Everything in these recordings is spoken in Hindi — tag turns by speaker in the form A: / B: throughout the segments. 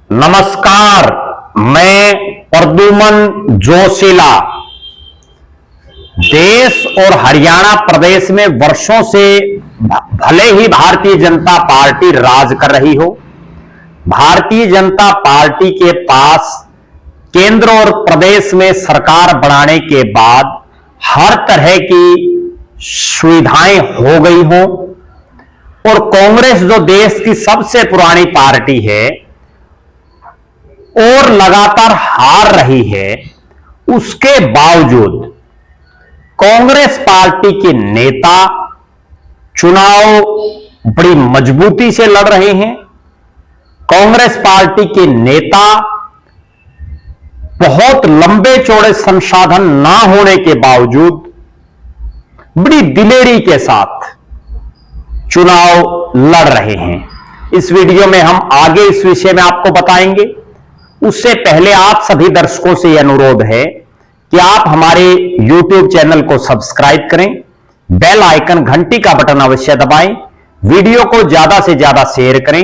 A: नमस्कार, मैं प्रद्युमन जोशीला। देश और हरियाणा प्रदेश में वर्षों से भले ही भारतीय जनता पार्टी राज कर रही हो, भारतीय जनता पार्टी के पास केंद्र और प्रदेश में सरकार बनाने के बाद हर तरह की सुविधाएं हो गई हों और कांग्रेस जो देश की सबसे पुरानी पार्टी है और लगातार हार रही है, उसके बावजूद कांग्रेस पार्टी के नेता चुनाव बड़ी मजबूती से लड़ रहे हैं। कांग्रेस पार्टी के नेता बहुत लंबे चौड़े संसाधन ना होने के बावजूद बड़ी दिलेरी के साथ चुनाव लड़ रहे हैं। इस वीडियो में हम आगे इस विषय में आपको बताएंगे। उससे पहले आप सभी दर्शकों से यह अनुरोध है कि आप हमारे YouTube चैनल को सब्सक्राइब करें, बेल आइकन घंटी का बटन अवश्य दबाएं, वीडियो को ज्यादा से ज्यादा शेयर करें,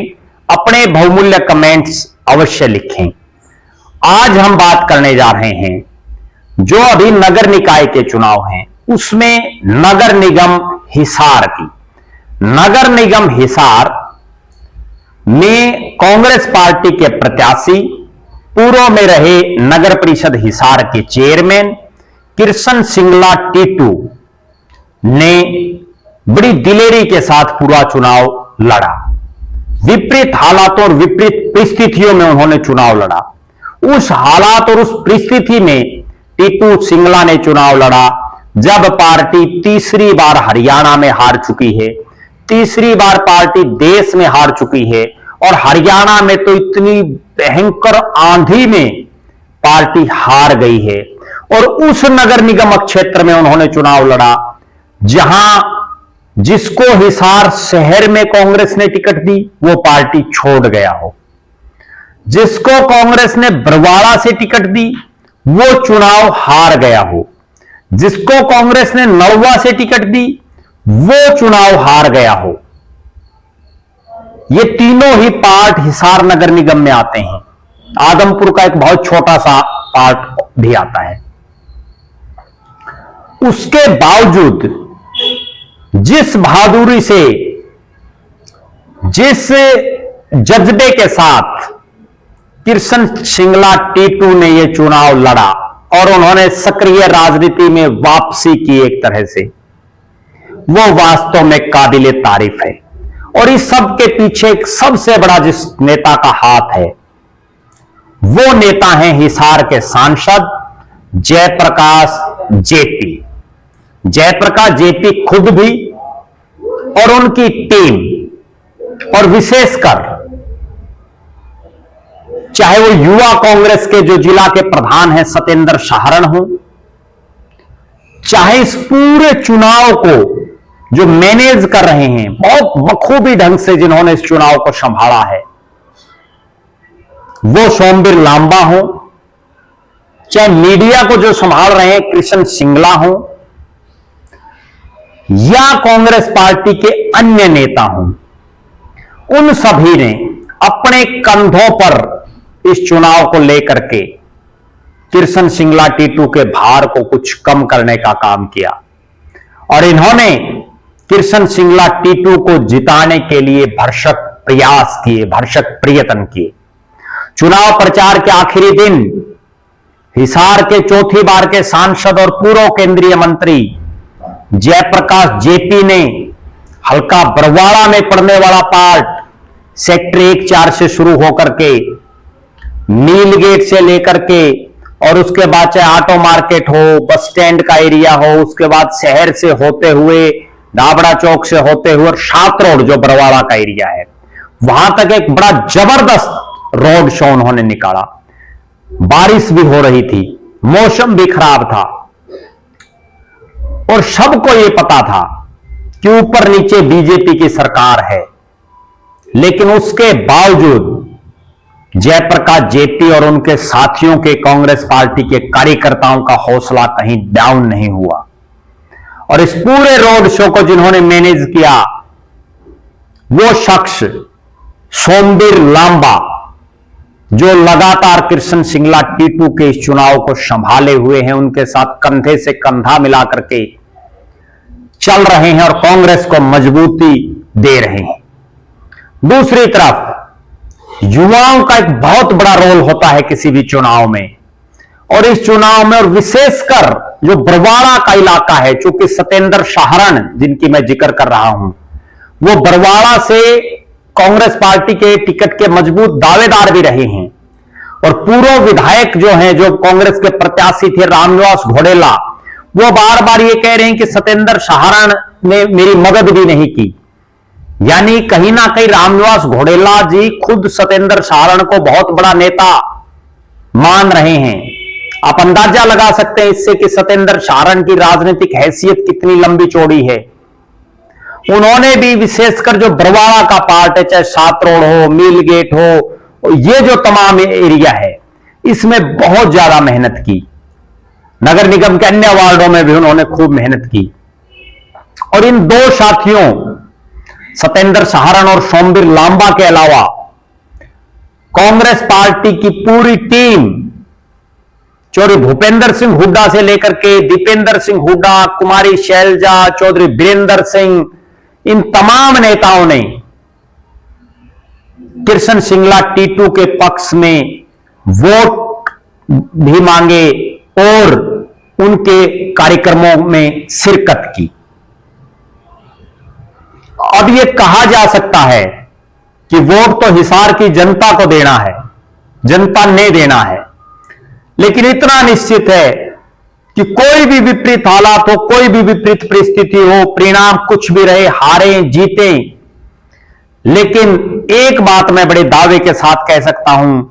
A: अपने बहुमूल्य कमेंट्स अवश्य लिखें। आज हम बात करने जा रहे हैं जो अभी नगर निकाय के चुनाव हैं, उसमें नगर निगम हिसार की। नगर निगम हिसार में कांग्रेस पार्टी के प्रत्याशी, पूर्व में रहे नगर परिषद हिसार के चेयरमैन कृष्ण सिंगला टीटू ने बड़ी दिलेरी के साथ पूरा चुनाव लड़ा। विपरीत हालातों और विपरीत परिस्थितियों में उन्होंने चुनाव लड़ा। उस हालात और उस परिस्थिति में टीटू सिंगला ने चुनाव लड़ा जब पार्टी तीसरी बार हरियाणा में हार चुकी है, तीसरी बार पार्टी देश में हार चुकी है और हरियाणा में तो इतनी भयंकर आंधी में पार्टी हार गई है। और उस नगर निगम क्षेत्र में उन्होंने चुनाव लड़ा जहां जिसको हिसार शहर में कांग्रेस ने टिकट दी वो पार्टी छोड़ गया हो, जिसको कांग्रेस ने बरवाड़ा से टिकट दी वो चुनाव हार गया हो, जिसको कांग्रेस ने नौवा से टिकट दी वो चुनाव हार गया हो। ये तीनों ही पार्ट हिसार नगर निगम में आते हैं। आदमपुर का एक बहुत छोटा सा पार्ट भी आता है। उसके बावजूद जिस बहादुरी से, जिस जज्बे के साथ कृष्ण सिंगला टीटू ने यह चुनाव लड़ा और उन्होंने सक्रिय राजनीति में वापसी की एक तरह से, वो वास्तव में काबिले तारीफ है। और इस सब के पीछे एक सबसे बड़ा जिस नेता का हाथ है वो नेता हैं हिसार के सांसद जयप्रकाश जेपी। जयप्रकाश जेपी खुद भी और उनकी टीम, और विशेषकर चाहे वो युवा कांग्रेस के जो जिला के प्रधान हैं सत्येंद्र शहरण हो, चाहे इस पूरे चुनाव को जो मैनेज कर रहे हैं बहुत बखूबी ढंग से, जिन्होंने इस चुनाव को संभाला है, वो सोमवीर लांबा हो, चाहे मीडिया को जो संभाल रहे हैं कृष्ण सिंगला हो, या कांग्रेस पार्टी के अन्य नेता हों, उन सभी ने अपने कंधों पर इस चुनाव को लेकर के कृष्ण सिंगला टीटू के भार को कुछ कम करने का काम किया। और इन्होंने कृष्ण सिंगला टीटू को जिताने के लिए भरसक प्रयास किए, भरसक प्रयत्न किए। चुनाव प्रचार के आखिरी दिन हिसार के चौथी बार के सांसद और पूर्व केंद्रीय मंत्री जयप्रकाश जेपी ने हल्का बरवाड़ा में पड़ने वाला पार्ट सेक्टर 1-4 से शुरू होकर के नील गेट से लेकर के, और उसके बाद चाहे ऑटो मार्केट हो, बस स्टैंड का एरिया हो, उसके बाद शहर से होते हुए डाबड़ा चौक से होते हुए और सात रोड जो बरवाड़ा का एरिया है, वहां तक एक बड़ा जबरदस्त रोड शो उन्होंने निकाला। बारिश भी हो रही थी, मौसम भी खराब था और सबको यह पता था कि ऊपर नीचे बीजेपी की सरकार है, लेकिन उसके बावजूद जयप्रकाश जेपी और उनके साथियों के, कांग्रेस पार्टी के कार्यकर्ताओं का हौसला कहीं डाउन नहीं हुआ। और इस पूरे रोड शो को जिन्होंने मैनेज किया वो शख्स सोमवीर लांबा, जो लगातार कृष्ण सिंगला टीटू के इस चुनाव को संभाले हुए हैं, उनके साथ कंधे से कंधा मिला करके चल रहे हैं और कांग्रेस को मजबूती दे रहे हैं। दूसरी तरफ युवाओं का एक बहुत बड़ा रोल होता है किसी भी चुनाव में, और इस चुनाव में और विशेषकर जो बरवाड़ा का इलाका है, चूंकि सत्येंद्र शाहरण जिनकी मैं जिक्र कर रहा हूं, वो बरवाड़ा से कांग्रेस पार्टी के टिकट के मजबूत दावेदार भी रहे हैं, और पूर्व विधायक जो हैं, जो कांग्रेस के प्रत्याशी थे रामनिवास घोडेला, वो बार बार ये कह रहे हैं कि सत्येंद्र शाहरण ने मेरी मदद भी नहीं की। यानी कहीं ना कहीं रामनिवास घोडेला जी खुद सत्येंद्र शाहरण को बहुत बड़ा नेता मान रहे हैं। आप अंदाजा लगा सकते हैं इससे कि सत्येंद्र शाहरण की राजनीतिक हैसियत कितनी लंबी चौड़ी है। उन्होंने भी विशेषकर जो बरवाड़ा का पार्ट है, चाहे सातरोड हो, मील गेट हो, ये जो तमाम एरिया है, इसमें बहुत ज्यादा मेहनत की। नगर निगम के अन्य वार्डों में भी उन्होंने खूब मेहनत की। और इन दो साथियों सत्येंद्र शाहरण और सोमवीर लांबा के अलावा कांग्रेस पार्टी की पूरी टीम, चौधरी भूपेंद्र सिंह हुड्डा से लेकर के दीपेंद्र सिंह हुड्डा, कुमारी शैलजा, चौधरी वीरेंद्र सिंह, इन तमाम नेताओं ने कृष्ण सिंगला टीटू के पक्ष में वोट भी मांगे और उनके कार्यक्रमों में शिरकत की। अब यह कहा जा सकता है कि वोट तो हिसार की जनता को देना है, जनता ने देना है, लेकिन इतना निश्चित है कि कोई भी विपरीत हालात हो, कोई भी विपरीत परिस्थिति हो, परिणाम कुछ भी रहे, हारे जीते, लेकिन एक बात मैं बड़े दावे के साथ कह सकता हूं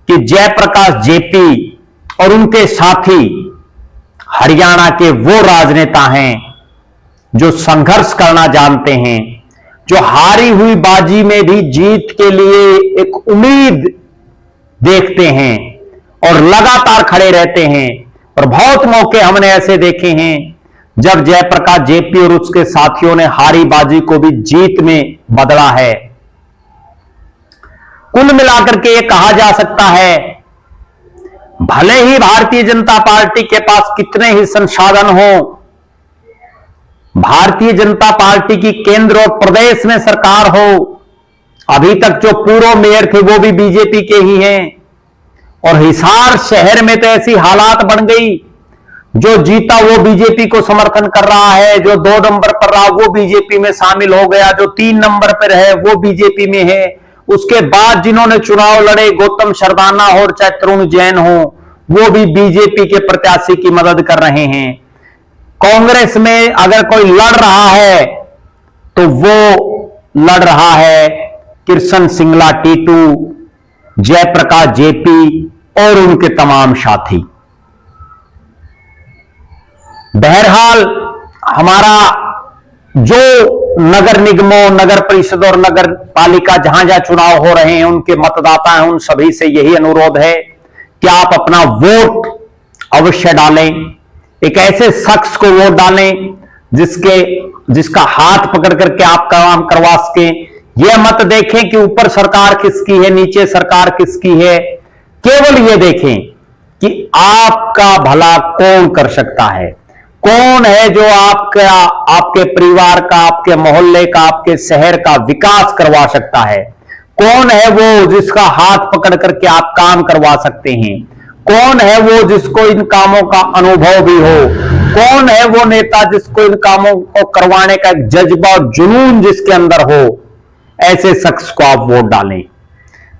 A: कि जयप्रकाश जेपी और उनके साथी हरियाणा के वो राजनेता हैं जो संघर्ष करना जानते हैं, जो हारी हुई बाजी में भी जीत के लिए एक उम्मीद देखते हैं और लगातार खड़े रहते हैं। और बहुत मौके हमने ऐसे देखे हैं जब जयप्रकाश जेपी और उसके साथियों ने हारी बाजी को भी जीत में बदला है। कुल मिलाकर के यह कहा जा सकता है, भले ही भारतीय जनता पार्टी के पास कितने ही संसाधन हो, भारतीय जनता पार्टी की केंद्र और प्रदेश में सरकार हो, अभी तक जो पूर्व मेयर थे वो भी बीजेपी के ही हैं, और हिसार शहर में तो ऐसी हालात बन गई, जो जीता वो बीजेपी को समर्थन कर रहा है, जो 2 नंबर पर रहा वो बीजेपी में शामिल हो गया, जो 3 नंबर पर है वो बीजेपी में है। उसके बाद जिन्होंने चुनाव लड़े, गौतम सरदाना हो चाहे तरुण जैन हो, वो भी बीजेपी के प्रत्याशी की मदद कर रहे हैं। कांग्रेस में अगर कोई लड़ रहा है तो वो लड़ रहा है कृष्ण सिंगला टीटू, जयप्रकाश जेपी और उनके तमाम साथी। बहरहाल हमारा जो नगर निगमों, नगर परिषद और नगर पालिका जहां जहां चुनाव हो रहे हैं, उनके मतदाता हैं, उन सभी से यही अनुरोध है कि आप अपना वोट अवश्य डालें। एक ऐसे शख्स को वोट डालें जिसका हाथ पकड़ करके आप काम करवा सकें। यह मत देखें कि ऊपर सरकार किसकी है, नीचे सरकार किसकी है, केवल यह देखें कि आपका भला कौन कर सकता है, कौन है जो आपके परिवार का, आपके मोहल्ले का, आपके शहर का विकास करवा सकता है, कौन है वो जिसका हाथ पकड़ करके आप काम करवा सकते हैं, कौन है वो जिसको इन कामों का अनुभव भी हो, कौन है वो नेता जिसको इन कामों को करवाने का एक जज्बा और जुनून जिसके अंदर हो, ऐसे शख्स को आप वोट डालें।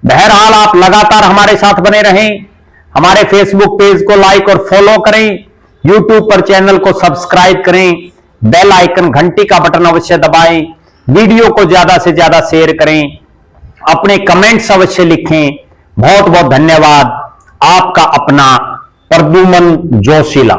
A: बहरहाल आप लगातार हमारे साथ बने रहें, हमारे फेसबुक पेज को लाइक और फॉलो करें, यूट्यूब पर चैनल को सब्सक्राइब करें, बेल आइकन घंटी का बटन अवश्य दबाएं, वीडियो को ज्यादा से ज्यादा शेयर करें, अपने कमेंट्स अवश्य लिखें। बहुत बहुत धन्यवाद। आपका अपना प्रद्युमन जोशीला।